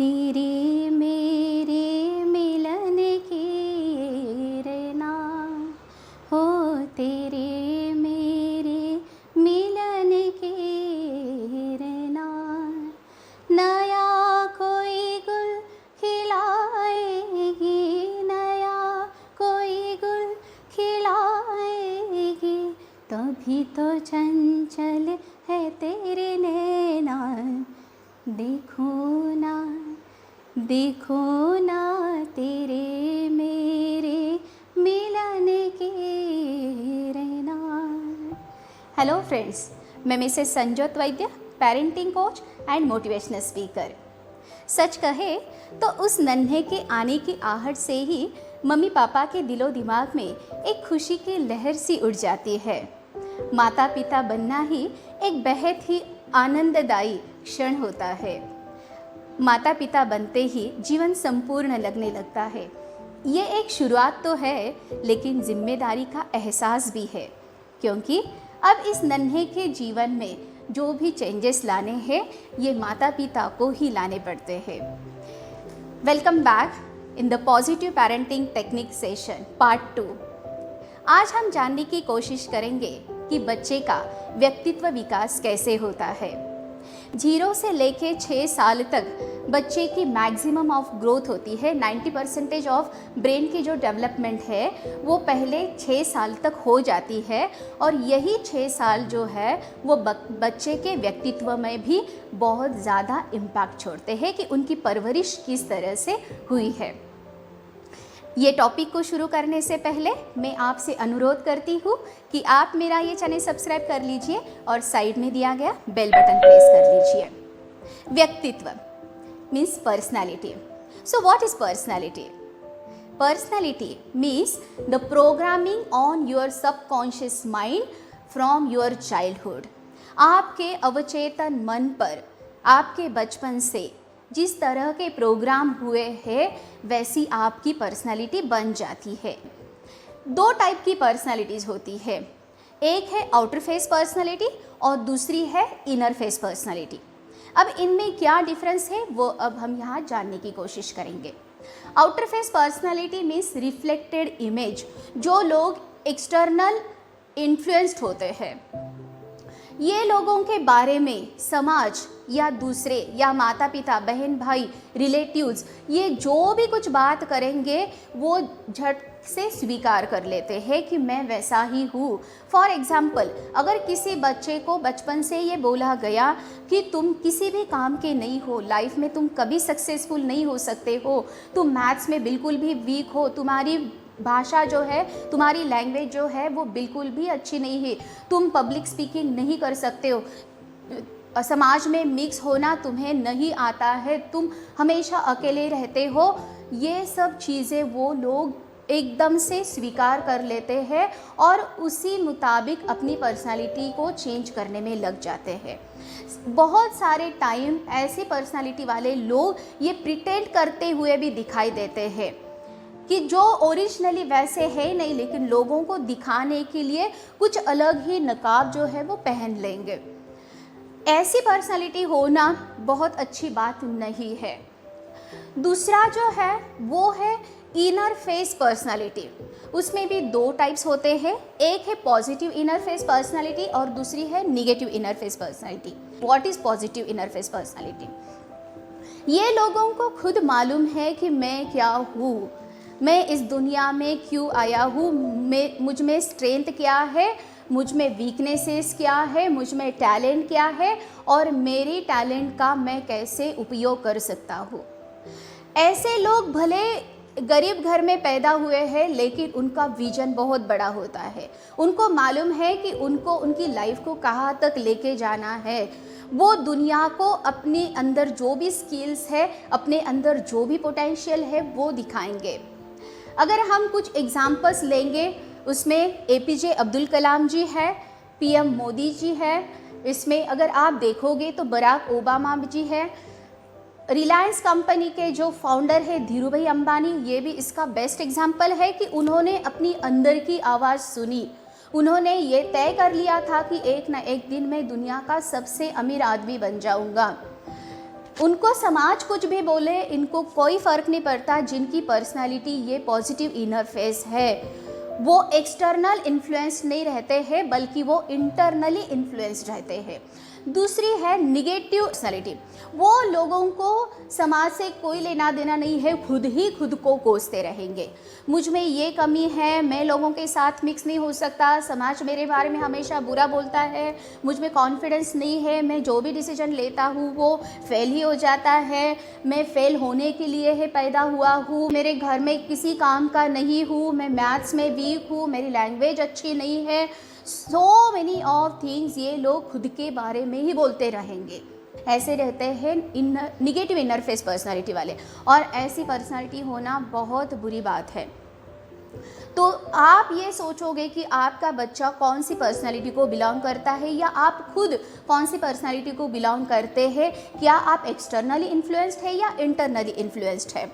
तेरे मेरे मिलन की रना हो, तेरे मेरे मिलन की रना। नया कोई गुल खिलाएगी, नया कोई गुल खिलाएगी, तभी तो चंचल है तेरे नैना। देखो ना तेरे मेरे मिलन के रहना। हेलो फ्रेंड्स, मैं Mrs Sanjot Vaidya, parenting coach and motivational speaker. सच कहे तो उस नन्हे के आने की आहट से ही मम्मी पापा के दिलो दिमाग में एक खुशी की लहर सी उड़ जाती है। माता पिता बनना ही एक बेहद ही आनंददायी क्षण होता है। माता पिता बनते ही जीवन संपूर्ण लगने लगता है। ये एक शुरुआत तो है, लेकिन जिम्मेदारी का एहसास भी है, क्योंकि अब इस नन्हे के जीवन में जो भी चेंजेस लाने हैं ये माता पिता को ही लाने पड़ते हैं। Welcome back in the positive parenting technique session part 2। आज हम जानने की कोशिश करेंगे कि बच्चे का व्यक्तित्व विकास कैसे होता है। 0 से लेके 6 साल तक बच्चे की मैक्सिमम ऑफ ग्रोथ होती है। 90% ऑफ ब्रेन की जो डेवलपमेंट है वो पहले 6 साल तक हो जाती है, और यही 6 साल जो है वो बच्चे के व्यक्तित्व में भी बहुत ज़्यादा इम्पैक्ट छोड़ते हैं कि उनकी परवरिश किस तरह से हुई है। ये टॉपिक को शुरू करने से पहले मैं आपसे अनुरोध करती हूँ कि आप मेरा ये चैनल सब्सक्राइब कर लीजिए और साइड में दिया गया बेल बटन प्रेस कर लीजिए। व्यक्तित्व means personality. So what is personality? Personality means the programming on your subconscious mind from your childhood. आपके अवचेतन मन पर आपके बचपन से जिस तरह के प्रोग्राम हुए हैं वैसी आपकी पर्सनालिटी बन जाती है। 2 टाइप की पर्सनालिटीज़ होती है, एक है आउटर फेस पर्सनालिटी और दूसरी है इनर फेस पर्सनालिटी। अब इनमें क्या डिफरेंस है वो अब हम यहाँ जानने की कोशिश करेंगे। Outer face personality means reflected image. जो लोग एक्सटर्नल इन्फ्लुएंस्ड होते हैं, ये लोगों के बारे में समाज या दूसरे या माता पिता, बहन भाई, रिलेटिव्स, ये जो भी कुछ बात करेंगे वो झट से स्वीकार कर लेते हैं कि मैं वैसा ही हूँ। फॉर एग्जाम्पल, अगर किसी बच्चे को बचपन से ये बोला गया कि तुम किसी भी काम के नहीं हो, लाइफ में तुम कभी सक्सेसफुल नहीं हो सकते हो, तुम मैथ्स में बिल्कुल भी वीक हो, तुम्हारी भाषा जो है, तुम्हारी लैंग्वेज जो है वो बिल्कुल भी अच्छी नहीं है, तुम पब्लिक स्पीकिंग नहीं कर सकते हो, समाज में मिक्स होना तुम्हें नहीं आता है, तुम हमेशा अकेले रहते हो, ये सब चीज़ें वो लोग एकदम से स्वीकार कर लेते हैं और उसी मुताबिक अपनी पर्सनालिटी को चेंज करने में लग जाते हैं। बहुत सारे टाइम ऐसे पर्सनालिटी वाले लोग ये प्रिटेंड करते हुए भी दिखाई देते हैं कि जो ओरिजिनली वैसे है नहीं, लेकिन लोगों को दिखाने के लिए कुछ अलग ही नकाब जो है वो पहन लेंगे। ऐसी पर्सनालिटी होना बहुत अच्छी बात नहीं है। दूसरा जो है वो है इनर फेस पर्सनालिटी। उसमें भी 2 टाइप्स होते हैं, एक है पॉजिटिव इनर फेस पर्सनालिटी और दूसरी है negative inner face personality. What is positive inner face personality? ये लोगों को खुद मालूम है कि मैं क्या हूँ, मैं इस दुनिया में क्यों आया हूँ, मुझ में स्ट्रेंथ क्या है, मुझ में वीकनेसेस क्या है, मुझ में टैलेंट क्या है और मेरी टैलेंट का मैं कैसे उपयोग कर सकता हूँ। ऐसे लोग भले गरीब घर में पैदा हुए हैं, लेकिन उनका विजन बहुत बड़ा होता है। उनको मालूम है कि उनको उनकी लाइफ को कहाँ तक लेके जाना है। वो दुनिया को अपने अंदर जो भी स्किल्स है, अपने अंदर जो भी पोटेंशियल है वो दिखाएंगे। अगर हम कुछ एग्जाम्पल्स लेंगे, उसमें APJ अब्दुल कलाम जी है, PM मोदी जी है, इसमें अगर आप देखोगे तो बराक ओबामा जी है, रिलायंस कंपनी के जो फाउंडर है धीरू भाई अंबानी, ये भी इसका बेस्ट एग्जाम्पल है कि उन्होंने अपनी अंदर की आवाज़ सुनी। उन्होंने ये तय कर लिया था कि एक ना एक दिन मैं दुनिया का सबसे अमीर आदमी बन जाऊंगा। उनको समाज कुछ भी बोले, इनको कोई फ़र्क नहीं पड़ता। जिनकी पर्सनालिटी ये पॉजिटिव इनर फेस है, वो एक्सटर्नल इन्फ्लुएंस नहीं रहते हैं, बल्कि वो इंटरनली इन्फ्लुएंस रहते हैं। दूसरी है निगेटिव पर्सनालिटी। वो लोगों को समाज से कोई लेना देना नहीं है, खुद ही खुद को कोसते रहेंगे। मुझ में ये कमी है, मैं लोगों के साथ मिक्स नहीं हो सकता, समाज मेरे बारे में हमेशा बुरा बोलता है, मुझ में कॉन्फिडेंस नहीं है, मैं जो भी डिसीजन लेता हूँ वो फेल ही हो जाता है, मैं फेल होने के लिए ही पैदा हुआ हूँ, मेरे घर में किसी काम का नहीं हूँ, मैं मैथ्स में वीक हूँ, मेरी लैंग्वेज अच्छी नहीं है। सो मेनी ऑफ थिंग्स ये लोग खुद के बारे में ही बोलते रहेंगे। ऐसे रहते हैं निगेटिव इनर फेस पर्सनालिटी वाले, और ऐसी पर्सनालिटी होना बहुत बुरी बात है। तो आप ये सोचोगे कि आपका बच्चा कौन सी पर्सनालिटी को बिलोंग करता है, या आप खुद कौन सी पर्सनालिटी को बिलोंग करते हैं। क्या आप एक्सटर्नली इन्फ्लुएंस्ड है या इंटरनली इन्फ्लुएंस्ड है।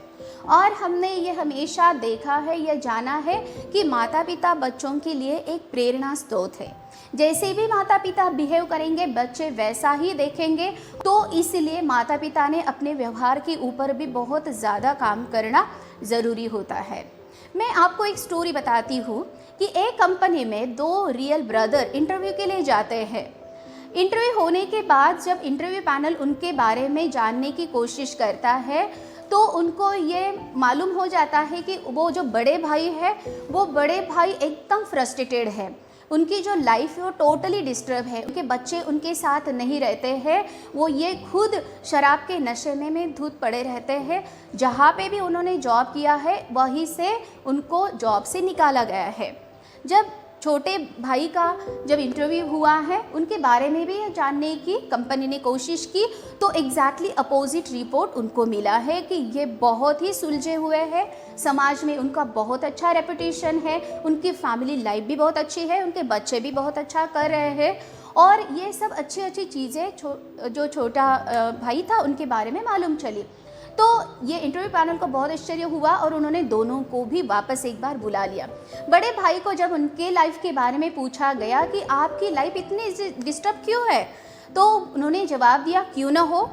और हमने ये हमेशा देखा है या जाना है कि माता पिता बच्चों के लिए एक प्रेरणा स्रोत है। जैसे भी माता पिता बिहेव करेंगे, बच्चे वैसा ही देखेंगे। तो इसलिए माता पिता ने अपने व्यवहार के ऊपर भी बहुत ज़्यादा काम करना ज़रूरी होता है। मैं आपको एक स्टोरी बताती हूँ कि एक कंपनी में दो रियल ब्रदर इंटरव्यू के लिए जाते हैं। इंटरव्यू होने के बाद जब इंटरव्यू पैनल उनके बारे में जानने की कोशिश करता है, तो उनको ये मालूम हो जाता है कि वो जो बड़े भाई है, वो बड़े भाई एकदम फ्रस्ट्रेटेड है। उनकी जो लाइफ है वो टोटली डिस्टर्ब है। उनके बच्चे उनके साथ नहीं रहते हैं, वो ये खुद शराब के नशे में धुत पड़े रहते हैं। जहाँ पे भी उन्होंने जॉब किया है, वहीं से उनको जॉब से निकाला गया है। जब छोटे भाई का जब इंटरव्यू हुआ है, उनके बारे में भी जानने की कंपनी ने कोशिश की, तो एग्जैक्टली अपोजिट रिपोर्ट उनको मिला है कि ये बहुत ही सुलझे हुए हैं, समाज में उनका बहुत अच्छा रेपुटेशन है, उनकी फैमिली लाइफ भी बहुत अच्छी है, उनके बच्चे भी बहुत अच्छा कर रहे हैं। और ये सब अच्छी अच्छी चीज़ें जो छोटा भाई था उनके बारे में मालूम चली। तो ये इंटरव्यू पैनल को बहुत आश्चर्य हुआ और उन्होंने दोनों को भी वापस एक बार बुला लिया। बड़े भाई को जब उनके लाइफ के बारे में पूछा गया कि आपकी लाइफ इतनी डिस्टर्ब क्यों है, तो उन्होंने जवाब दिया, क्यों ना हो,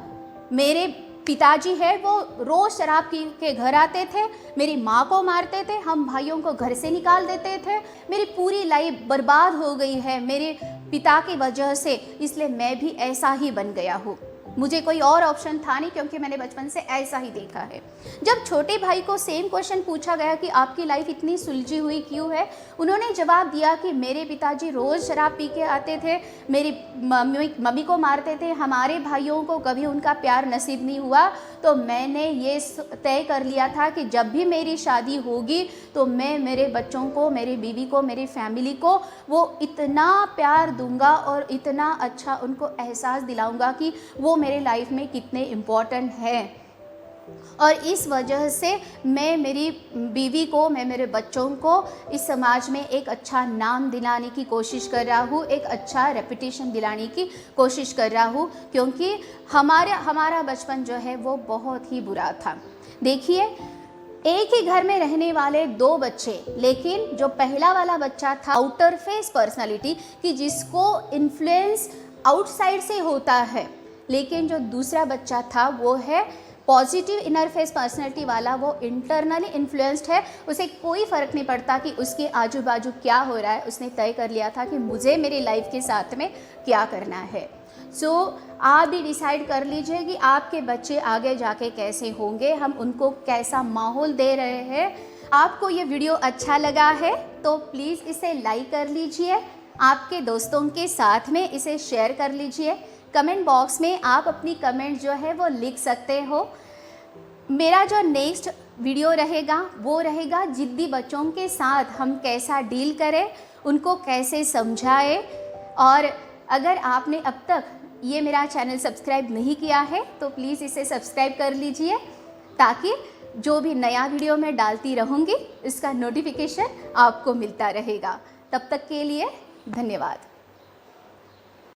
मेरे पिताजी है वो रोज़ शराब के घर आते थे, मेरी माँ को मारते थे, हम भाइयों को घर से निकाल देते थे, मेरी पूरी लाइफ बर्बाद हो गई है मेरे पिता की वजह से, इसलिए मैं भी ऐसा ही बन गया हूँ। मुझे कोई और ऑप्शन था नहीं, क्योंकि मैंने बचपन से ऐसा ही देखा है। जब छोटे भाई को सेम क्वेश्चन पूछा गया कि आपकी लाइफ इतनी सुलझी हुई क्यों है, उन्होंने जवाब दिया कि मेरे पिताजी रोज़ शराब पी के आते थे, मेरी मम्मी को मारते थे, हमारे भाइयों को कभी उनका प्यार नसीब नहीं हुआ, तो मैंने ये तय कर लिया था कि जब भी मेरी शादी होगी तो मैं मेरे बच्चों को, मेरी बीवी को, मेरी फैमिली को वो इतना प्यार दूंगा और इतना अच्छा उनको एहसास दिलाऊंगा कि वो मेरे लाइफ में कितने इम्पोर्टेंट हैं। और इस वजह से मैं मेरी बीवी को, मैं मेरे बच्चों को इस समाज में एक अच्छा नाम दिलाने की कोशिश कर रहा हूँ, एक अच्छा रेपुटेशन दिलाने की कोशिश कर रहा हूँ, क्योंकि हमारा बचपन जो है वो बहुत ही बुरा था। देखिए, एक ही घर में रहने वाले दो बच्चे, लेकिन जो पहला वाला बच्चा था आउटर फेस पर्सनालिटी कि जिसको इन्फ्लुएंस आउटसाइड से होता है, लेकिन जो दूसरा बच्चा था वो है पॉजिटिव इनर फेस पर्सनैलिटी वाला, वो इंटरनली इन्फ्लुएंस्ड है। उसे कोई फ़र्क नहीं पड़ता कि उसके आजू बाजू क्या हो रहा है, उसने तय कर लिया था कि मुझे मेरी लाइफ के साथ में क्या करना है। सो आप भी डिसाइड कर लीजिए कि आपके बच्चे आगे जाके कैसे होंगे, हम उनको कैसा माहौल दे रहे हैं। आपको ये वीडियो अच्छा लगा है तो प्लीज़ इसे लाइक कर लीजिए, आपके दोस्तों के साथ में इसे शेयर कर लीजिए। कमेंट बॉक्स में आप अपनी कमेंट जो है वो लिख सकते हो। मेरा जो नेक्स्ट वीडियो रहेगा वो रहेगा जिद्दी बच्चों के साथ हम कैसा डील करें, उनको कैसे समझाएं। और अगर आपने अब तक ये मेरा चैनल सब्सक्राइब नहीं किया है तो प्लीज़ इसे सब्सक्राइब कर लीजिए, ताकि जो भी नया वीडियो मैं डालती रहूँगी इसका नोटिफिकेशन आपको मिलता रहेगा। तब तक के लिए धन्यवाद।